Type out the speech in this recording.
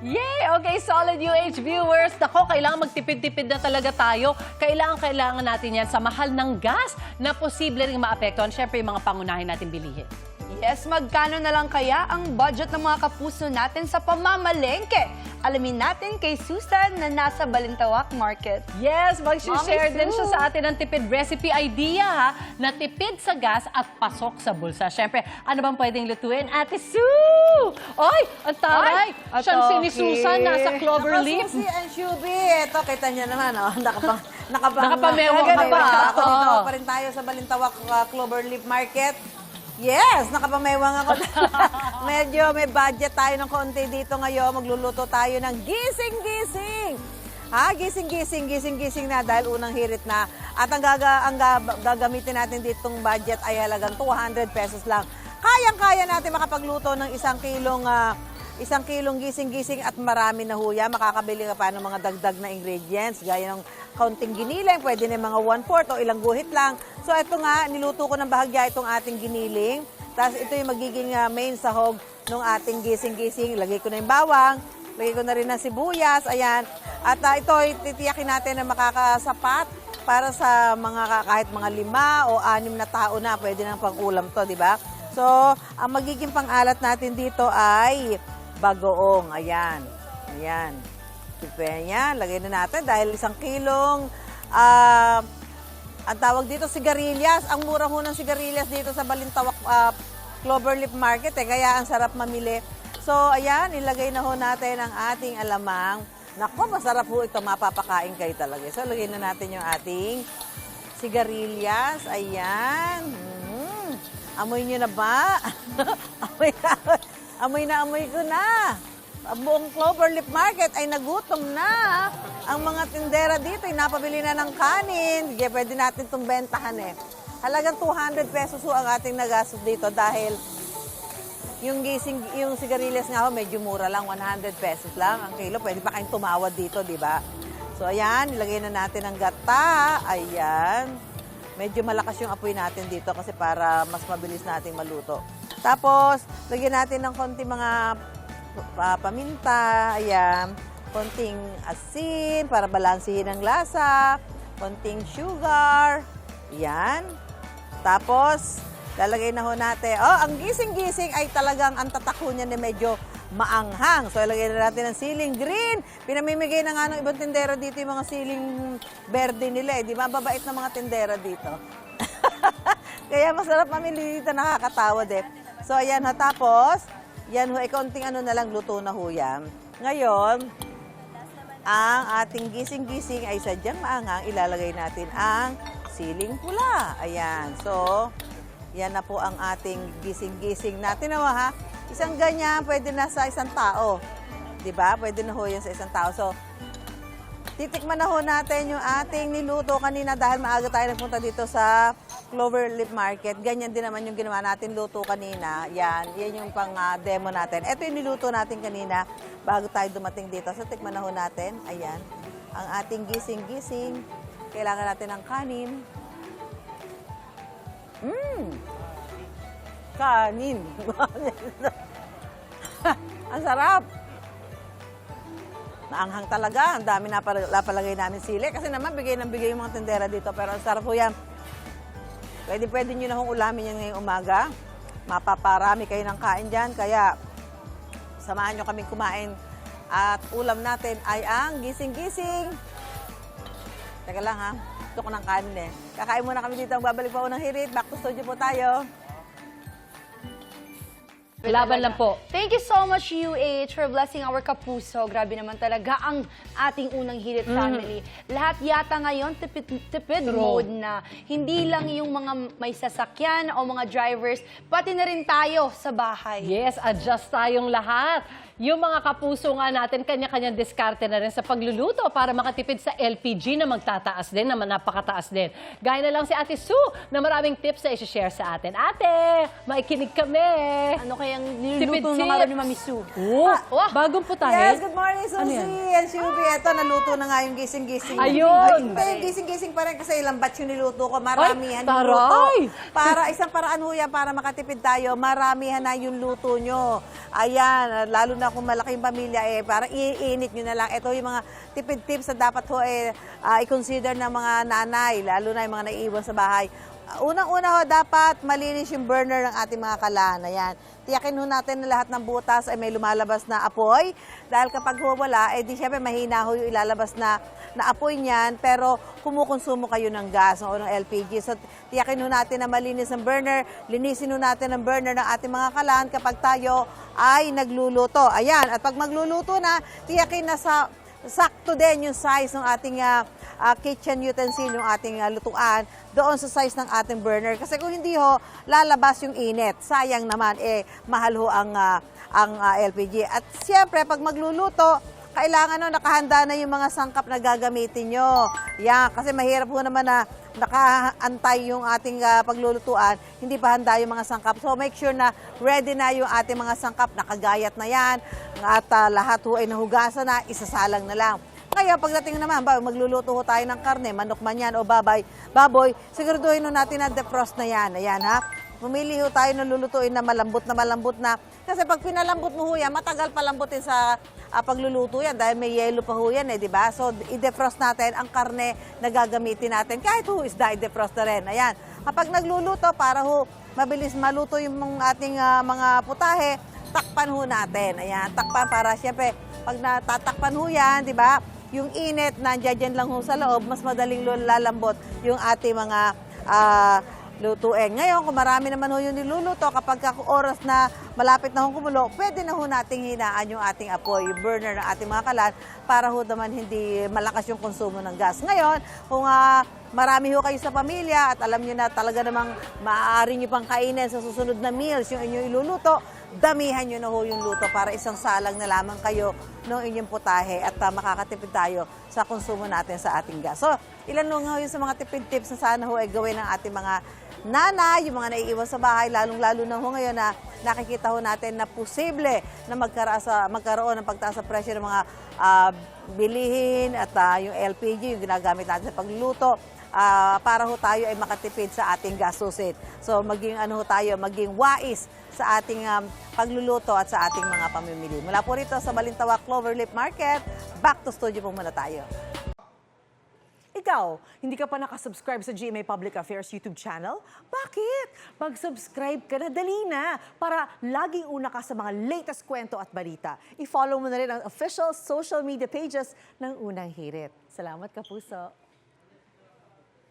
Yay! Okay, solid UH viewers. Nako, kailangan magtipid-tipid na talaga tayo. Kailangan natin yan sa mahal ng gas na posible ring maapektuhan. Siyempre, yung mga pangunahin natin bilihin. Yes, magkano na lang kaya ang budget ng mga kapuso natin sa pamamalengke? Alamin natin kay Susan na nasa Balintawak Market. Yes, mag-share Mami din Sue. siya sa atin ng tipid recipe idea ha, na tipid sa gas at pasok sa bulsa. Siyempre, ano bang pwedeng lutuin? Ate Sue! Oy, ang taray! Ay, Siyang si ni atoki. Susan, nasa clover leaf. Susi and Shubi. Ito, kita niyo naman, oh. Nakapamewang ka pa. Ako dito Oo. pa rin tayo sa Balintawak Cloverleaf Market. Yes, nakapamewang ako. Medyo may budget tayo ng konti dito ngayon. Magluluto tayo ng gising-gising. Ha, gising-gising na dahil unang hirit na. At ang gagamitin natin ditong budget ay halagang 200 pesos lang. Kayang-kaya natin makapagluto ng isang kilong gising-gising at marami na huya. Makakabili ka pa ng mga dagdag na ingredients gaya ng kaunting giniling, pwede na mga 1/4 o ilang guhit lang. So ito nga, niluto ko ng bahagya itong ating giniling. Tapos ito yung magiging main sahog ng ating gising-gising. Lagay ko na yung bawang, lagay ko na rin ng sibuyas, ayan. At ito, titiyakin natin na makakasapat para sa mga kahit mga 5 o 6 na tao na, pwede nang pang-ulam to, di ba? So, ang magiging pang-alat natin dito ay bagoong. Ayan. Ayan. Yan. Lagay na natin dahil 1 kilong ang tawag dito sigarilyas. Ang mura ho ng sigarilyas dito sa Balintawak Cloverleaf Market. Kaya ang sarap mamili. So, ayan. Ilagay na ho natin ang ating alamang. Naku, masarap ho ito. Mapapakain kayo talaga. So, lagay na natin yung ating sigarilyas. Ayan. Amoy nyo na ba? Amoy ko na. Ang buong Cloverleaf Market ay nagutom na. Ang mga tindera dito ay napabili na ng kanin. Kaya pwede natin itong bentahan eh. Halagang 200 pesos ho ang ating nagastos dito dahil yung sigarilyas nga ho medyo mura lang, 100 pesos lang ang kilo. Pwede pa kayong tumawad dito, di ba? So ayan, ilagay na natin ang gata. Ayan. Medyo malakas yung apoy natin dito kasi para mas mabilis nating maluto. Tapos, lagyan natin ng konti mga paminta, ayan, konting asin para balansihin ang lasa, konting sugar, ayan. Tapos, lalagay na ho natin, ang gising-gising ay talagang ang tatako niya na medyo maanghang. So, ilagay na natin ang siling green. Pinamimigay na nga ng ibang tindera dito yung mga siling berde nila. Di ba? Babait na mga tindera dito. Kaya masarap mamili dito, nakakatawa din. So, ayan ha. Tapos, yan ho, konting na lang, luto na ho yan. Ngayon, ang ating gising-gising ay sadyang maanghang. Ilalagay natin ang siling pula. Ayan. So, yan na po ang ating gising-gising natin. Nawa ha? Isang ganyan, pwede na sa isang tao. Diba? Pwede na ho yan sa isang tao. So, titikman na ho natin yung ating niluto kanina dahil maaga tayo nagpunta dito sa Cloverleaf Market. Ganyan din naman yung ginawa natin luto kanina. Yan yung pang-demo natin. Ito yung niluto natin kanina bago tayo dumating dito. So, tikman na ho natin. Ayan. Ang ating gising-gising. Kailangan natin ng kanin. Kanin. Ang sarap. Naanghang talaga. Ang dami napalagay namin sili. Kasi naman, bigay ng bigay yung mga tindera dito. Pero ang sarap po yan. Pwede nyo na hong ulamin yan ngayong umaga. Mapaparami kayo ng kain dyan. Kaya, samahan nyo kaming kumain. At ulam natin ay ang gising-gising. Teka lang ha. Gusto ko ng kanin eh. Kakain muna kami dito. Babalik pa unang hirit. Back to studio po tayo. Laban lang po. Thank you so much, UH, for blessing our kapuso. Grabe naman talaga ang ating unang hirit family. Lahat yata ngayon, tipid mode na. Hindi lang yung mga may sasakyan o mga drivers, pati na rin tayo sa bahay. Yes, adjust tayong lahat. Yung mga kapuso nga natin, kanya-kanyang diskarte na rin sa pagluluto para makatipid sa LPG na magtataas din, na napakataas din. Gaya na lang si Ate Sue na maraming tips na i-share sa atin. Ate, maikinig kami. Ano kayang niluluto Tipid ng araw ni Mami Sue? Bagong putahe. Yes, good morning, Susie Ano and Shubi. Ito, naluto na nga yung gising-gising. Ayun! Ito yung gising-gising pa rin kasi ilang batch yung niluto ko. Maramihan Ay, yung luto. taray! Para isang paraan ho yan para makatipid tayo. Maramihan na yung luto nyo. Ayan, lalo na kung malaking pamilya, parang iinit nyo na lang. Ito yung mga tipid tips na dapat ho i-consider ng mga nanay, lalo na yung mga naiiwan sa bahay. Unang-una ho, dapat malinis yung burner ng ating mga kalan. Ayan. Tiyakin ho natin na lahat ng butas ay may lumalabas na apoy. Dahil kapag ho wala, di syempre mahina ho yung ilalabas na apoy niyan, pero kumukonsumo kayo ng gas o ng LPG. So, tiyakin ho natin na malinis ang burner. Linisin ho natin ang burner ng ating mga kalan kapag tayo ay nagluluto. Ayan. At pag magluluto na, tiyakin na sakto din yung size ng ating kitchen utensil, yung ating lutuan, doon sa size ng ating burner. Kasi kung hindi ho, lalabas yung init. Sayang naman, mahal ho ang LPG. At siyempre, pag magluluto, kailangan nakahanda na yung mga sangkap na gagamitin nyo. Yan, kasi mahirap ho naman na nakaantay yung ating paglulutuan, hindi pa handa yung mga sangkap. So make sure na ready na yung ating mga sangkap, nakagayat na yan, at lahat ho ay nahugasan na, isasalang na lang. Ngayon, pagdating naman, magluluto ho tayo ng karne, manok man yan o baboy, siguraduhin ho natin na defrost na yan. Ayan ha. Pumili ho tayo ng lulutuin na malambot na. Kasi pag pinalambot mo ho yan, matagal palambutin sa pagluluto yan dahil may yelo pa ho yan di ba? So, i-defrost natin ang karne na gagamitin natin. Kahit ho isda, i-defrost na rin. Ayan. Kapag nagluluto, para ho mabilis maluto yung ating mga putahe, takpan ho natin. Ayan, takpan para siyempre, pag natatakpan ho yan, di ba? Yung init, nandiyan lang ho sa loob, mas madaling lalambot yung ating mga lutuin. Ngayon, kung marami naman ho yung niluluto, kapag oras na malapit na hong kumulo, pwede na ho nating hinaan yung ating apoy, yung burner ng ating mga kalan, para ho naman hindi malakas yung konsumo ng gas. Ngayon, kung marami ho kayo sa pamilya at alam nyo na talaga namang maaari nyo pang kainin sa susunod na meals yung inyong iluluto, damihan nyo na ho yung luto para isang salang na lamang kayo ng inyong putahe at makakatipid tayo sa konsumo natin sa ating gas. So, ilan lang ho yung sa mga tipid tips na sana ho ay gawin ng ating mga nanay, yung mga naiiwan sa bahay, lalong-lalo na ho ngayon na nakikita ho natin na posible na magkaroon ng pagtaas sa presyo ng mga bilihin at yung LPG, yung ginagamit natin sa pagluluto. Para ho tayo ay makatipid sa ating gastusin. So maging maging wais sa ating pagluluto at sa ating mga pamimili. Mula po rito sa Balintawak Cloverleaf Market, back to studio po muna tayo. Ikaw, hindi ka pa nakasubscribe sa GMA Public Affairs YouTube channel? Bakit? Mag-subscribe ka na, dali na, para laging una ka sa mga latest kwento at balita. I-follow mo na rin ang official social media pages ng Unang Hirit. Salamat, Kapuso.